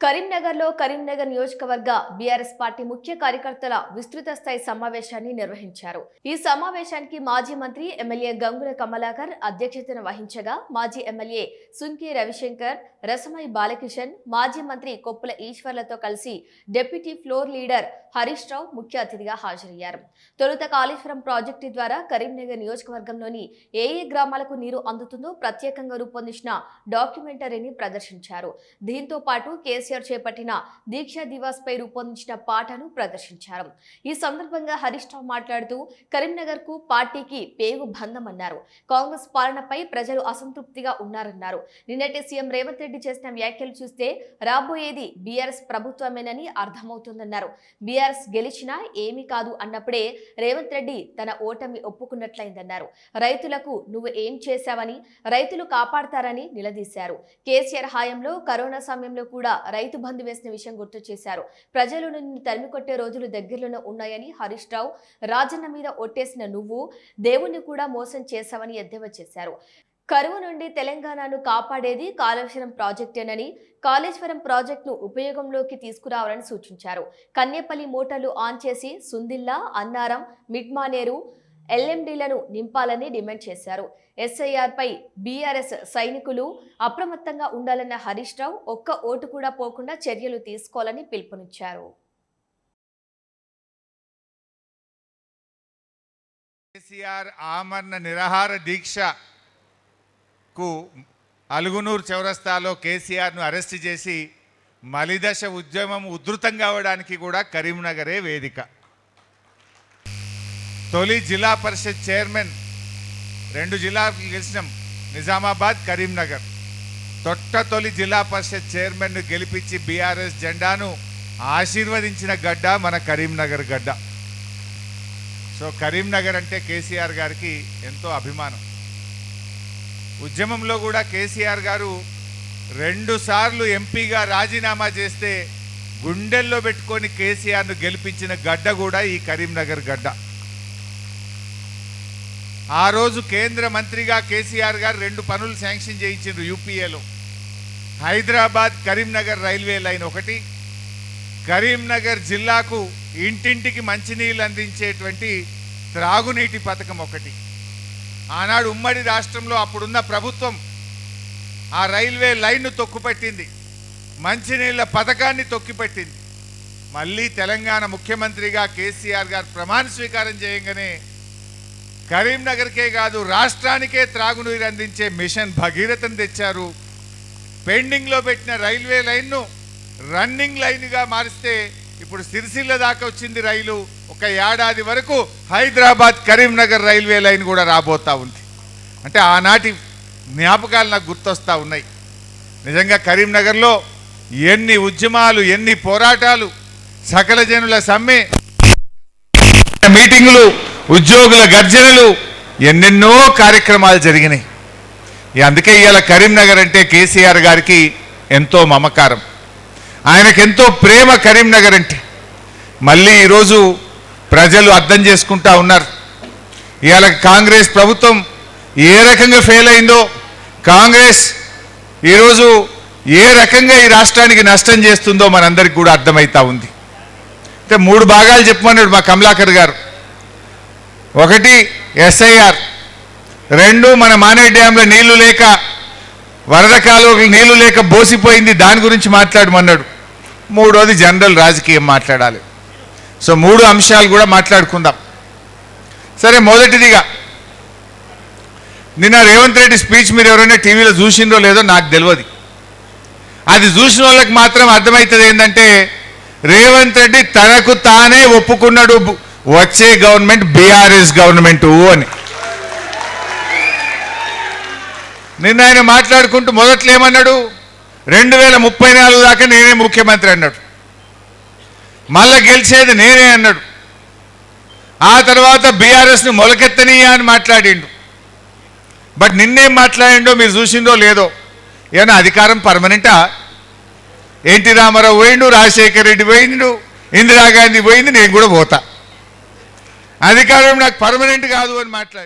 కరీంనగర్ నియోజకవర్గ BRS party ముఖ్య కార్యకర్తల విస్తృత స్థాయి సమావేశాన్ని నిర్వహించారు. ఈ సమావేశానికి మాజీ మంత్రి ఎమ్మెల్యే గంగుల కమలాకర్ అధ్యక్షతన వహించగా మాజీ ఎమ్మెల్యే సుంకే రవిశంకర్, రసమై బాలకిషన్, మాజీ మంత్రి కొప్పుల ఈశ్వర్లతో కలిసి deputy floor leader Harish Rao ముఖ్య అతిథిగా హాజరయ్యారు. తొలుత కాళేశ్వరం ప్రాజెక్టు ద్వారా కరీంనగర్ నియోజకవర్గంలోని ఏ గ్రామాలకు నీరు అందుతుందో ప్రత్యేకంగా రూపొందించిన డాక్యుమెంటరీని ప్రదర్శించారు. దీంతో పాటు కేసీఆర్ చేపట్టిన దీక్షా దివాస్ పై రూపొందించిన పాటను ప్రదర్శించారు. ఈ సందర్భంగా హరీష్ రావు మాట్లాడుతూ కరీంనగర్ కు పార్టీకి పేగు బంధమన్నారు. కాంగ్రెస్ పాలనపై ప్రజలు అసంతృప్తిగా ఉన్నారన్నారు. నిన్నటి సీఎం రేవంత్ రెడ్డి చేసిన వ్యాఖ్యలు చూస్తే రాబోయేది బీఆర్ఎస్ ప్రభుత్వమేనని అర్థమవుతుందన్నారు. బీఆర్ఎస్ గెలిచినా ఏమీ కాదు అన్నప్పుడే రేవంత్ రెడ్డి తన ఓటమి ఒప్పుకున్నట్లయిందన్నారు. రైతులకు నువ్వు ఏం చేశావని, రైతులు కాపాడతారని నిలదీశారు. కేసీఆర్ హయాంలో కరోనా సమయంలో కూడా రైతు బంధు వేసిన విషయం గుర్తు చేశారు. ప్రజలు నిన్ను తరిమికొట్టే రోజులు దగ్గరలోనే ఉన్నాయని హరీష్ రావు, రాజన్న మీద ఒట్టేసిన నువ్వు దేవుణ్ణి కూడా మోసం చేశావని ఎద్దేవా చేశారు. కరువు నుండి తెలంగాణను కాపాడేది కాళేశ్వరం ప్రాజెక్టేనని, కాళేశ్వరం ప్రాజెక్టును ఉపయోగంలోకి తీసుకురావాలని సూచించారు. కన్నేపల్లి మోటార్లు ఆన్ చేసి సుందిల్లా, అన్నారం, మిడ్మానేరు, ఎల్ఎండీలను నింపాలని డిమాండ్ చేశారు. ఎస్ఐఆర్ పై బీఆర్ఎస్ సైనికులు అప్రమత్తంగా ఉండాలన్న హరీష్ రావు ఒక్క ఓటు కూడా పోకుండా చర్యలు తీసుకోవాలని పిలుపునిచ్చారు. కేసీఆర్ ఆమరణ నిరాహార దీక్షకు అలుగునూరు చౌరస్తాలో కేసీఆర్ను అరెస్ట్ చేసి మలిదశ ఉద్యమం ఉధృతం కావడానికి కూడా కరీంనగరే వేదిక. తొలి జిల్లా పరిషత్ చైర్మన్ 2 జిల్లాలు గెలిచినాం, నిజామాబాద్, కరీంనగర్. తొలి జిల్లా పరిషత్ చైర్మన్ను గెలిపించి బీఆర్ఎస్ జెండాను ఆశీర్వదించిన గడ్డ మన కరీంనగర్ గడ్డ. సో కరీంనగర్ అంటే కేసీఆర్ గారికి ఎంతో అభిమానం. ఉద్యమంలో కూడా కేసీఆర్ గారు 2 సార్లు ఎంపీగా రాజీనామా చేస్తే గుండెల్లో పెట్టుకొని కేసీఆర్ను గెలిపించిన గడ్డ కూడా ఈ కరీంనగర్ గడ్డ. ఆ రోజు కేంద్ర మంత్రిగా కేసీఆర్ గారు 2 పనులు శాంక్షన్ చేయించారు యూపీఏలో. హైదరాబాద్ కరీంనగర్ రైల్వే లైన్ ఒకటి, కరీంనగర్ జిల్లాకు ఇంటింటికి మంచినీళ్ళు అందించేటువంటి త్రాగునీటి పథకం ఒకటి. ఆనాడు ఉమ్మడి రాష్ట్రంలో అప్పుడున్న ప్రభుత్వం ఆ రైల్వే లైన్ను తొక్కుపెట్టింది, మంచినీళ్ళ పథకాన్ని తొక్కిపెట్టింది. మళ్ళీ తెలంగాణ ముఖ్యమంత్రిగా కేసీఆర్ గారు ప్రమాణ స్వీకారం చేయగానే కరీంనగర్కే కాదు రాష్ట్రానికే త్రాగునీరు అందించే మిషన్ భగీరథను తెచ్చారు. పెండింగ్లో పెట్టిన రైల్వే లైన్ను రన్నింగ్ లైన్గా మారిస్తే ఇప్పుడు సిరిసిల్ల దాకా వచ్చింది రైలు. ఒక ఏడాది వరకు హైదరాబాద్ కరీంనగర్ రైల్వే లైన్ కూడా రాబోతూ ఉంది. అంటే ఆనాటి జ్ఞాపకాలు నాకు గుర్తొస్తూ ఉన్నాయి. నిజంగా కరీంనగర్లో ఎన్ని ఉద్యమాలు, ఎన్ని పోరాటాలు, సకల జనుల సమ్మె, మీటింగులు, ఉద్యోగుల గర్జనలు, ఎన్నెన్నో కార్యక్రమాలు జరిగినాయి. అందుకే ఇవాళ కరీంనగర్ అంటే కేసీఆర్ గారికి ఎంతో మమకారం, ఆయనకెంతో ప్రేమ కరీంనగర్ అంటే. మళ్ళీ ఈరోజు ప్రజలు అర్థం చేసుకుంటా ఉన్నారు. ఇవాళ కాంగ్రెస్ ప్రభుత్వం ఏ రకంగా ఫెయిల్ అయిందో, కాంగ్రెస్ ఈరోజు ఏ రకంగా ఈ రాష్ట్రానికి నష్టం చేస్తుందో మనందరికి కూడా అర్థమవుతా ఉంది. అంటే 3 భాగాలు చెప్పమన్నాడు మా కమలాకర్ గారు. 1 ఎస్ఐఆర్, 2 మన మానే డ్యాంలో నీళ్లు లేక, వరద కాలువకు నీళ్లు లేక బోసిపోయింది, దాని గురించి మాట్లాడమన్నాడు. 3వది జనరల్ రాజకీయం మాట్లాడాలి. సో 3 అంశాలు కూడా మాట్లాడుకుందాం. సరే, మొదటిదిగా నిన్న రేవంత్ రెడ్డి స్పీచ్ మీరు ఎవరైనా టీవీలో చూసిందో లేదో నాకు తెలియదు. అది చూసిన వాళ్ళకి మాత్రం అర్థమవుతుంది ఏంటంటే రేవంత్ రెడ్డి తనకు తానే ఒప్పుకున్నాడు వచ్చే గవర్నమెంట్ బీఆర్ఎస్ గవర్నమెంటు అని. నిన్న ఆయన మాట్లాడుకుంటూ మొదట్లో ఏమన్నాడు, 2034 దాకా నేనే ముఖ్యమంత్రి అన్నాడు. మళ్ళా గెలిచేది నేనే అన్నాడు. ఆ తర్వాత బీఆర్ఎస్ని మొలకెత్తనీయా అని మాట్లాడిండు. బట్ నిన్నేం మాట్లాడిండో మీరు చూసిందో లేదో. ఏమన్నా అధికారం పర్మనెంటా? ఎన్టీ రామారావు పోయిండు, రాజశేఖర్ రెడ్డి పోయిండు, ఇందిరాగాంధీ పోయింది, నేను కూడా పోతా. అధికారం నాకు పర్మనెంట్ కాదు అని మాట్లాడి